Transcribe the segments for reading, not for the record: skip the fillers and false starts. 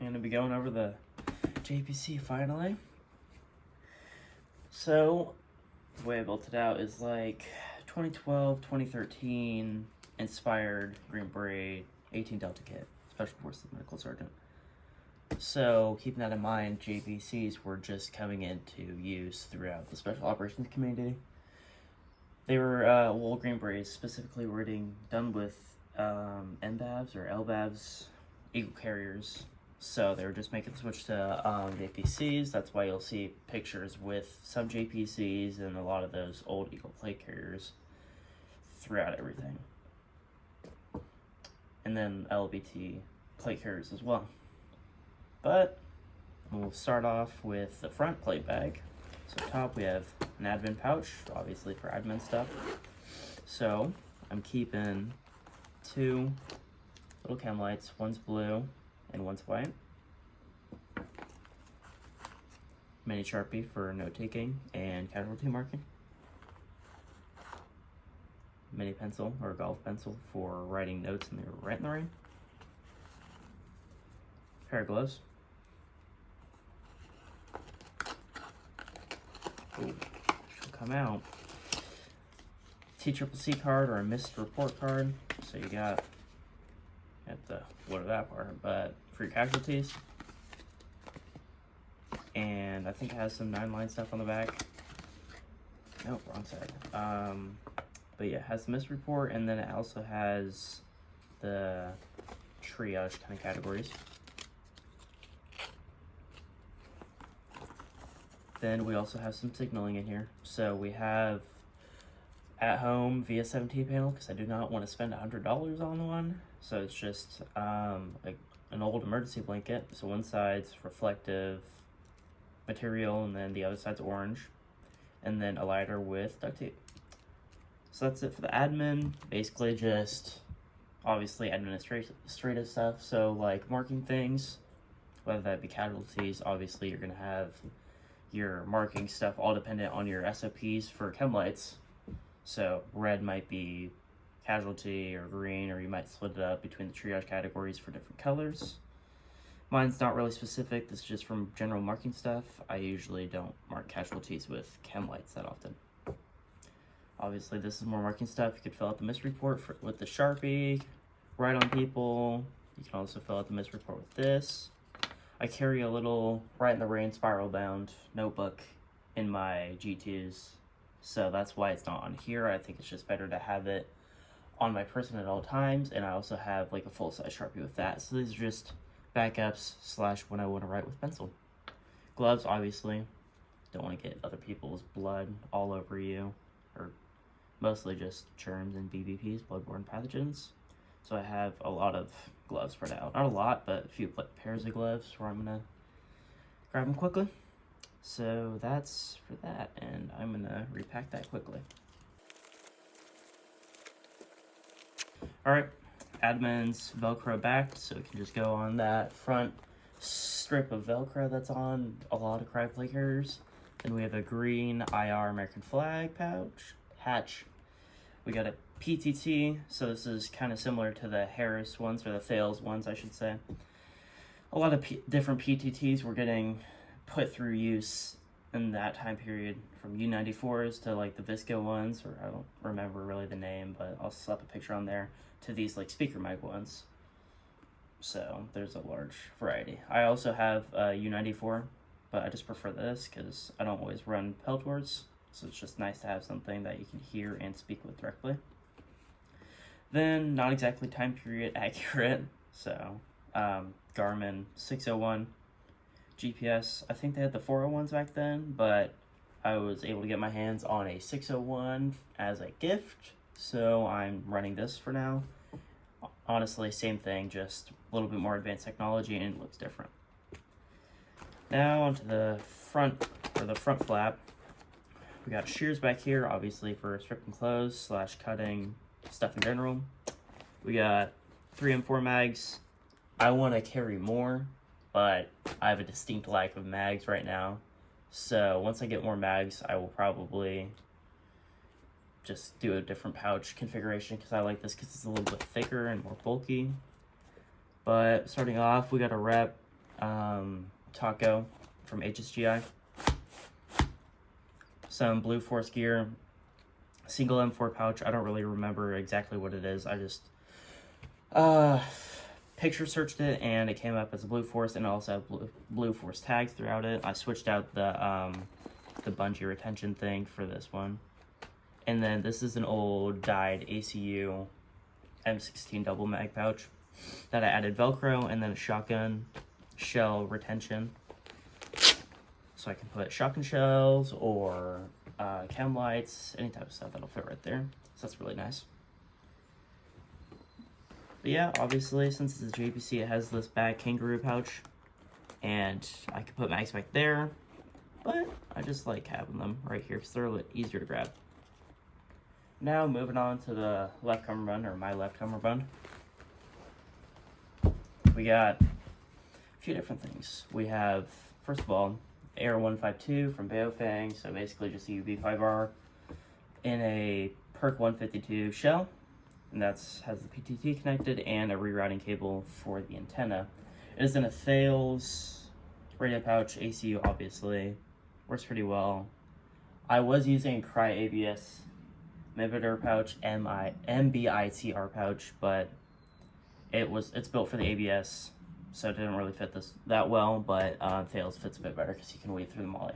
going to be going over the JPC finally. So, the way I built it out is like 2012, 2013 inspired Green Beret 18 Delta kit, Special Forces Medical Sergeant. So, keeping that in mind, JPCs were just coming into use throughout the Special Operations community. They were, Green Berets specifically were getting done with NBAVs or LBAVs, Eagle carriers. So they were just making the switch to JPCs. That's why you'll see pictures with some JPCs and a lot of those old Eagle plate carriers throughout everything. And then LBT plate carriers as well. But we'll start off with the front plate bag. So top we have an admin pouch, obviously for admin stuff. So I'm keeping 2 little chem lights, one's blue and one's white. Mini Sharpie for note taking and casualty marking. Mini pencil or golf pencil for writing notes in the rain. Pair of gloves. Ooh, should come out. TCCC card or a missed report card. So you got to load that part, but for your casualties. And I think it has some 9-line stuff on the back. Nope, wrong side. But yeah, it has the missed report, and then it also has the triage kind of categories. Then we also have some signaling in here. So we have at home via 17 panel, because I do not want to spend $100 on one. So it's just like an old emergency blanket. So one side's reflective material and then the other side's orange. And then a lighter with duct tape. So that's it for the admin. Basically just obviously administrative stuff. So like marking things, whether that be casualties, obviously you're going to have your marking stuff all dependent on your SOPs for chem lights. So red might be casualty or green, or you might split it up between the triage categories for different colors. Mine's not really specific. This is just from general marking stuff. I usually don't mark casualties with chem lights that often. Obviously, this is more marking stuff. You could fill out the missed report with the Sharpie, write on people. You can also fill out the missed report with this. I carry a little Write in the Rain spiral bound notebook in my G2s. So that's why it's not on here. I think it's just better to have it on my person at all times. And I also have like a full-size Sharpie with that. So these are just backups / when I want to write with pencil. Gloves, obviously. Don't want to get other people's blood all over you. Or mostly just germs and BBPs, bloodborne pathogens. So I have a lot of gloves spread out. Not a lot, but a few pairs of gloves where I'm going to grab them quickly. So that's for that, and I'm going to repack that quickly. Alright, admin's Velcro back, so it can just go on that front strip of Velcro that's on a lot of cryo plate carriers. Then we have a green IR American flag hatch. We got a PTT, so this is kind of similar to the Harris ones, or the Thales ones, I should say. A lot of different PTTs were getting put through use in that time period, from U94s to like the Visco ones, or I don't remember really the name, but I'll slap a picture on there, to these like speaker mic ones. So there's a large variety. I also have a U94, but I just prefer this because I don't always run Peltors, so it's just nice to have something that you can hear and speak with directly. Then, not exactly time period accurate, so Garmin 601 GPS. I think they had the 401s back then, but I was able to get my hands on a 601 as a gift, so I'm running this for now. Honestly, same thing, just a little bit more advanced technology, and it looks different. Now onto the front flap. We got shears back here, obviously for stripping clothes / cutting stuff in general. We got 3M4 mags. I want to carry more, but I have a distinct lack of mags right now. So once I get more mags, I will probably just do a different pouch configuration, because I like this because it's a little bit thicker and more bulky. But starting off, we got a rep taco from HSGI. Some Blue Force gear, single M4 pouch. I don't really remember exactly what it is. I just picture searched it and it came up as a Blue Force, and also have Blue Force tags throughout it. I switched out the bungee retention thing for this one. And then this is an old dyed ACU M16 double mag pouch that I added Velcro and then a shotgun shell retention. So I can put shotgun shells or chem lights, any type of stuff that'll fit right there. So that's really nice. But yeah, obviously, since it's a JPC, it has this bag kangaroo pouch. And I can put mags back there. But I just like having them right here because they're a little easier to grab. Now moving on to the left cummerbund, or my left cummerbund. We got a few different things. We have, first of all, AR-152 from Baofeng, so basically just a UV5R in a Perk 152 shell, and that's has the PTT connected and a rerouting cable for the antenna. It is in a Thales radio pouch, ACU obviously, works pretty well. I was using Cry ABS Mibiter pouch, MBITR pouch, but it's built for the ABS, so it didn't really fit this that well, but Thales fits a bit better because you can weave through the molly.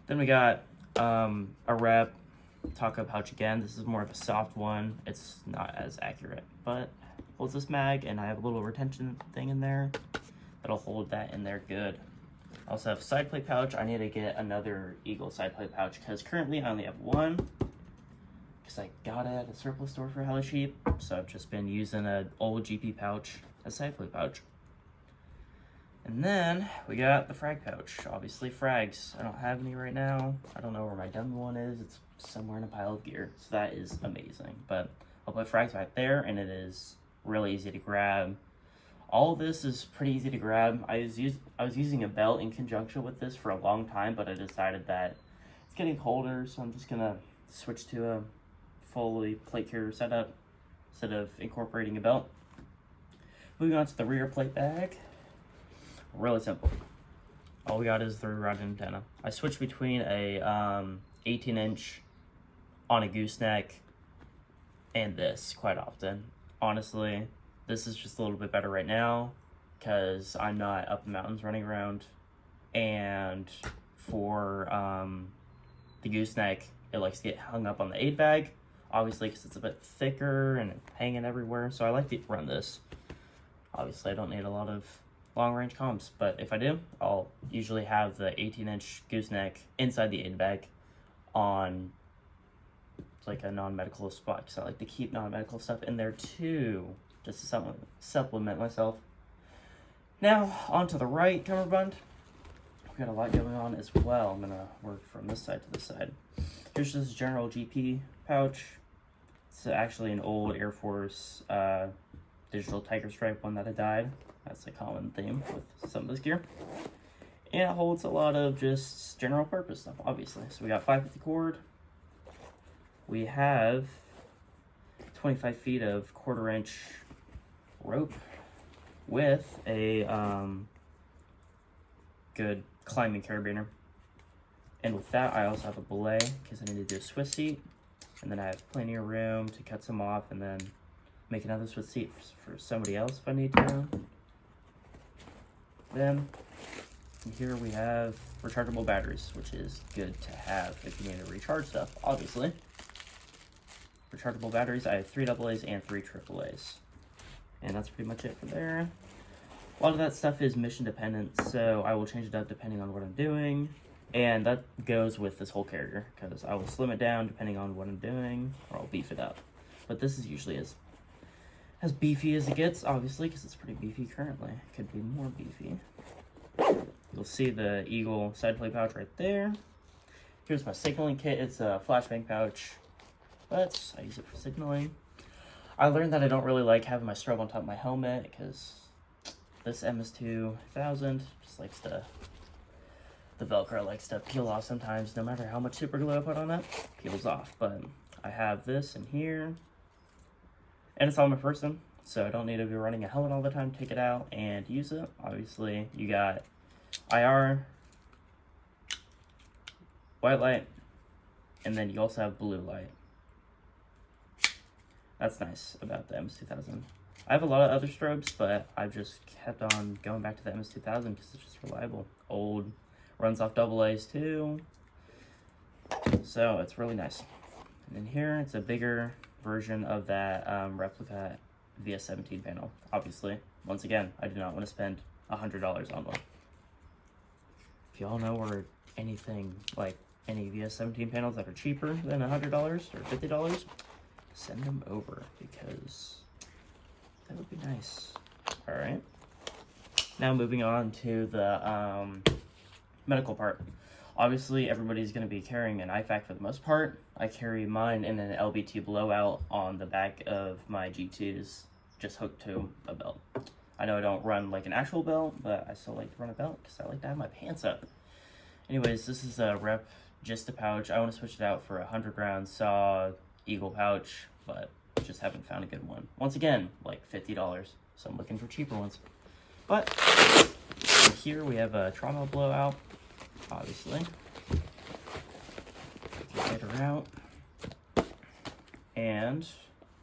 Then we got a Rep taco pouch again. This is more of a soft one. It's not as accurate, but holds this mag, and I have a little retention thing in there that'll hold that in there good. I also have a side plate pouch. I need to get another Eagle side plate pouch because currently I only have one because I got it at a surplus store for hella cheap. So I've just been using an old GP pouch, a side plate pouch. And then we got the frag pouch. Obviously frags. I don't have any right now. I don't know where my done one is. It's somewhere in a pile of gear. So that is amazing. But I'll put frags right there, and it is really easy to grab. All of this is pretty easy to grab. I was using a belt in conjunction with this for a long time, but I decided that it's getting colder, so I'm just gonna switch to a fully plate carrier setup instead of incorporating a belt. Moving on to the rear plate bag. Really simple. All we got is the rerouted antenna. I switch between a 18-inch on a gooseneck and this quite often. Honestly, this is just a little bit better right now because I'm not up the mountains running around. And for the gooseneck, it likes to get hung up on the aid bag, obviously because it's a bit thicker and hanging everywhere. So I like to run this. Obviously, I don't need a lot of long-range comms, but if I do, I'll usually have the 18-inch gooseneck inside the aid bag on like a non-medical spot because I like to keep non-medical stuff in there too, just to supplement myself. Now, on to the right cummerbund. We've got a lot going on as well. I'm gonna work from this side to this side. Here's this general GP pouch. It's actually an old Air Force digital tiger stripe one that I dyed. That's a common theme with some of this gear. And it holds a lot of just general purpose stuff, obviously. So we got 550 cord. We have 25 feet of 1/4 inch rope with a good climbing carabiner. And with that, I also have a belay because I need to do a Swiss seat. And then I have plenty of room to cut some off and then make another Swiss seat for somebody else if I need to. Then here we have rechargeable batteries, which is good to have if you need to recharge stuff, obviously. Rechargeable batteries, I have 3 AA's and 3 AAA's. And that's pretty much it for there. A lot of that stuff is mission dependent, so I will change it up depending on what I'm doing. And that goes with this whole carrier, because I will slim it down depending on what I'm doing, or I'll beef it up. But this is usually as beefy as it gets, obviously, because it's pretty beefy currently. It could be more beefy. You'll see the Eagle side plate pouch right there. Here's my signaling kit. It's a flashbang pouch, but I use it for signaling. I learned that I don't really like having my strobe on top of my helmet because this MS2000 just likes to, the Velcro likes to peel off sometimes. No matter how much super glue I put on it, it peels off. But I have this in here, and it's on my person. so I don't need to be running a helmet all the time to take it out and use it. Obviously, you got IR, white light, and then you also have blue light. That's nice about the MS2000. I have a lot of other strobes, but I've just kept on going back to the MS2000 because it's just reliable. Old, runs off AA's too, so it's really nice. And then here, it's a bigger version of that replica VS17 panel. Obviously, once again, I do not want to spend $100 on one. If y'all know where anything like any VS17 panels that are cheaper than $100 or $50, send them over because that would be nice. All right. Now moving on to the medical part. Obviously, everybody's going to be carrying an IFAK for the most part. I carry mine in an LBT blowout on the back of my G2s, just hooked to a belt. I know I don't run like an actual belt, but I still like to run a belt because I like to have my pants up. Anyways, this is a rep, just a pouch. I want to switch it out for a 100-round saw Eagle pouch, but just haven't found a good one. Once again, like $50, so I'm looking for cheaper ones. But here we have a trauma blowout, obviously. Get her out. And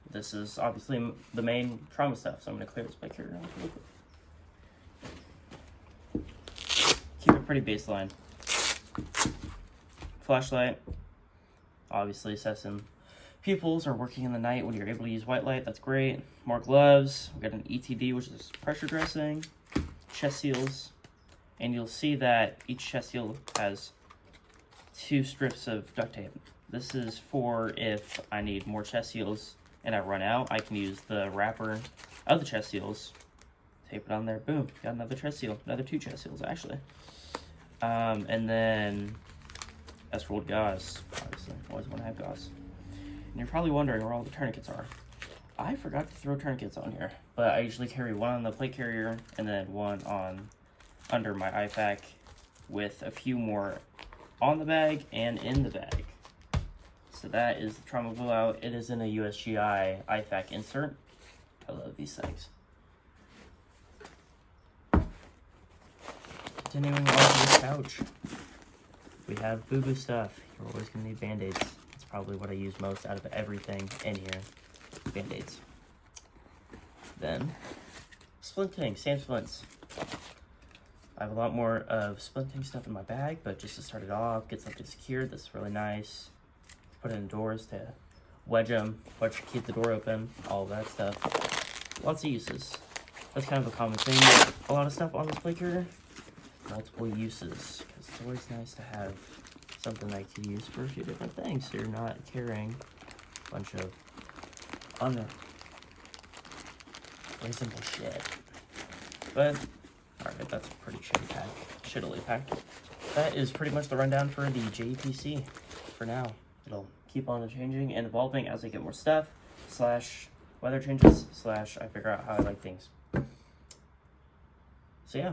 this is obviously the main trauma stuff, so I'm going to clear this bike here really quick. Keep it pretty baseline. Flashlight, obviously assessing pupils or working in the night when you're able to use white light, that's great. More gloves, we got an ETD, which is pressure dressing, chest seals, and you'll see that each chest seal has 2 strips of duct tape. This is for if I need more chest seals and I run out, I can use the wrapper of the chest seals, tape it on there, boom, got another chest seal, another 2 chest seals actually. And then that's rolled gauze, obviously, always want to have gauze. And you're probably wondering where all the tourniquets are. I forgot to throw tourniquets on here, but I usually carry one on the plate carrier and then one on under my IFAK with a few more on the bag and in the bag. So that is the trauma blowout. It is in a USGI IFAK insert. I love these things. Continuing on to this pouch, we have boo-boo stuff. You're always going to need Band-Aids. That's probably what I use most out of everything in here. Band-Aids. Then, splinting, sand splints. I have a lot more of splinting stuff in my bag, but just to start it off, get something secured that's really nice. Put it in doors to wedge them, keep the door open, all of that stuff. Lots of uses. That's kind of a common thing with a lot of stuff on this plate carrier. Multiple uses, because it's always nice to have something that you can use for a few different things, so you're not carrying a bunch of unreasonable shit. But, alright, that's pretty shittily packed. That is pretty much the rundown for the JPC for now. It'll keep on changing and evolving as I get more stuff, / weather changes, / I figure out how I like things. So yeah.